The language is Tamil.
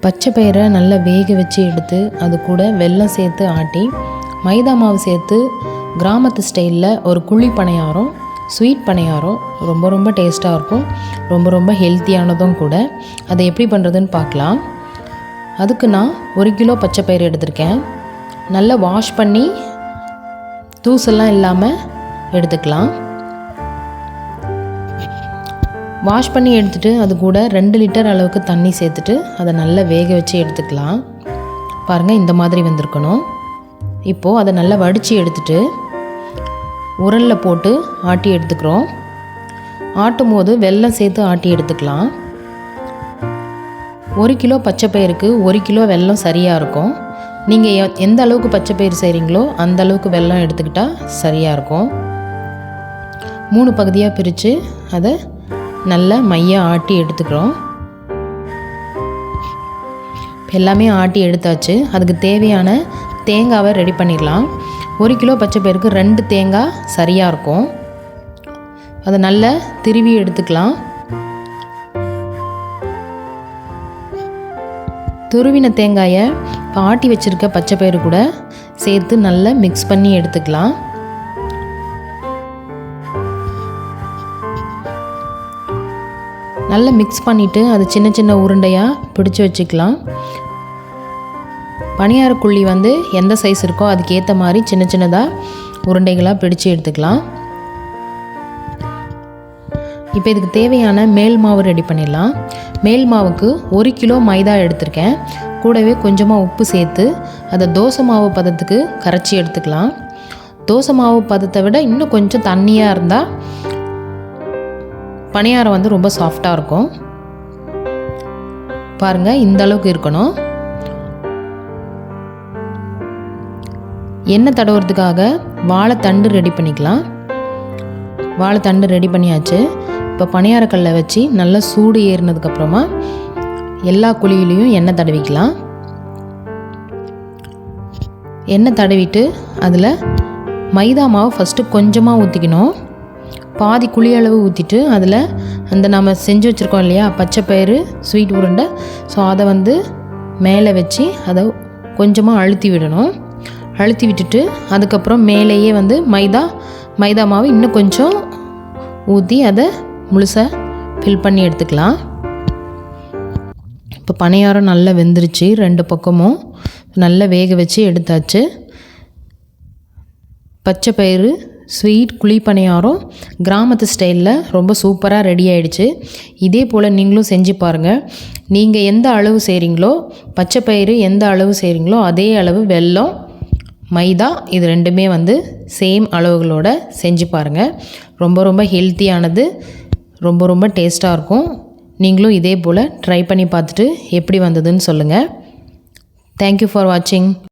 பச்சை பயிரை நல்லா வேக வச்சு எடுத்து அது கூட வெல்லம் சேர்த்து ஆட்டி மைதா மாவு சேர்த்து கிராமத்து ஸ்டைலில் ஒரு குழி பணியாரம், ஸ்வீட் பணியாரம் ரொம்ப ரொம்ப டேஸ்ட்டாக இருக்கும். ரொம்ப ரொம்ப ஹெல்த்தியானதும் கூட. அதை எப்படி பண்ணுறதுன்னு பார்க்கலாம். அதுக்கு நான் 1 கிலோ பச்சை பயிறு எடுத்திருக்கேன். நல்லா வாஷ் பண்ணி தூசெல்லாம் இல்லாமல் எடுத்துக்கலாம். வாஷ் பண்ணி எடுத்துகிட்டு அது கூட 2 லிட்டர் அளவுக்கு தண்ணி சேர்த்துட்டு அதை நல்லா வேக வச்சு எடுத்துக்கலாம். பாருங்கள், இந்த மாதிரி வந்திருக்கணும். இப்போது அதை நல்லா வடித்து எடுத்துட்டு உரலில் போட்டு ஆட்டி எடுத்துக்கிறோம். ஆட்டும் போது வெல்லம் சேர்த்து ஆட்டி எடுத்துக்கலாம். 1 கிலோ பச்சை பயிருக்கு 1 கிலோ வெல்லம் சரியாக இருக்கும். நீங்கள் எந்த அளவுக்கு பச்சை பயிறு செய்கிறீங்களோ அந்த அளவுக்கு வெல்லம் எடுத்துக்கிட்டால் சரியாக இருக்கும். 3 பகுதியாக பிரித்து அதை நல்லா மையாக ஆட்டி எடுத்துக்கிறோம். எல்லாமே ஆட்டி எடுத்தாச்சு. அதுக்கு தேவையான தேங்காவை ரெடி பண்ணிடலாம். 1 கிலோ பச்சை பயிருக்கு 2 தேங்காய் சரியாக இருக்கும். அதை நல்லா திருவி எடுத்துக்கலாம். துருவின தேங்காயை இப்போ ஆட்டி வச்சுருக்க பச்சை பயிறு கூட சேர்த்து நல்லா மிக்ஸ் பண்ணி எடுத்துக்கலாம். நல்லா மிக்ஸ் பண்ணிவிட்டு அது சின்ன சின்ன உருண்டையாக பிடிச்சி வச்சுக்கலாம். பணியாரக்குள்ளி எந்த சைஸ் இருக்கோ அதுக்கேற்ற மாதிரி சின்ன சின்னதாக உருண்டைகளாக பிடிச்சி எடுத்துக்கலாம். இப்போ இதுக்கு தேவையான மேல் மாவு ரெடி பண்ணிடலாம். மேல் மாவுக்கு 1 கிலோ மைதா எடுத்திருக்கேன். கூடவே கொஞ்சமாக உப்பு சேர்த்து அதை தோசை மாவு பதத்துக்கு கரைச்சி எடுத்துக்கலாம். தோசை மாவு பதத்தை விட இன்னும் கொஞ்சம் தண்ணியாக இருந்தால் பணியாரம் ரொம்ப சாஃப்டாக இருக்கும். பாருங்கள், இந்த அளவுக்கு இருக்கணும். எண்ணெய் தடவுறதுக்காக வாழைத்தண்டு ரெடி பண்ணிக்கலாம். வாழைத்தண்டு ரெடி பண்ணியாச்சு. இப்போ பணியாரக்கல்லை வச்சு நல்லா சூடு ஏறினதுக்கப்புறமா எல்லா குழியிலையும் எண்ணெய் தடவிக்கலாம். எண்ணெய் தடவிட்டு அதில் மைதா மாவு ஃபஸ்ட்டு கொஞ்சமாக ஊற்றிக்கணும். பாதி குழி அளவு ஊற்றிட்டு அதில் அந்த நம்ம செஞ்சு வச்சுருக்கோம் இல்லையா பச்சை பயிறு ஸ்வீட் உருண்டை, ஸோ அதை மேலே வச்சு அதை கொஞ்சமாக அழுத்தி விடணும். அழுத்தி விட்டுட்டு அதுக்கப்புறம் மேலேயே மைதா மாவு இன்னும் கொஞ்சம் ஊற்றி அதை முழுசாக ஃபில் பண்ணி எடுத்துக்கலாம். இப்போ பணியாரம் நல்லா வெந்துருச்சு. 2 பக்கமும் நல்லா வேக வச்சு எடுத்தாச்சு. பச்சை பயிறு ஸ்வீட் குழி பணியாரம் கிராமத்து ஸ்டைலில் ரொம்ப சூப்பராக ரெடி ஆகிடுச்சு. இதே போல் நீங்களும் செஞ்சு பாருங்கள். நீங்கள் எந்த அளவு செய்கிறீங்களோ பச்சை பயிறு எந்த அளவு செய்கிறீங்களோ அதே அளவு வெல்லம், மைதா இது 2மே சேம் அளவுகளோட செஞ்சு பாருங்கள். ரொம்ப ரொம்ப ஹெல்த்தியானது, ரொம்ப ரொம்ப டேஸ்ட்டாக இருக்கும். நீங்களும் இதே போல் ட்ரை பண்ணி பார்த்துட்டு எப்படி வந்ததுன்னு சொல்லுங்கள். தேங்க்யூ ஃபார் வாட்சிங்.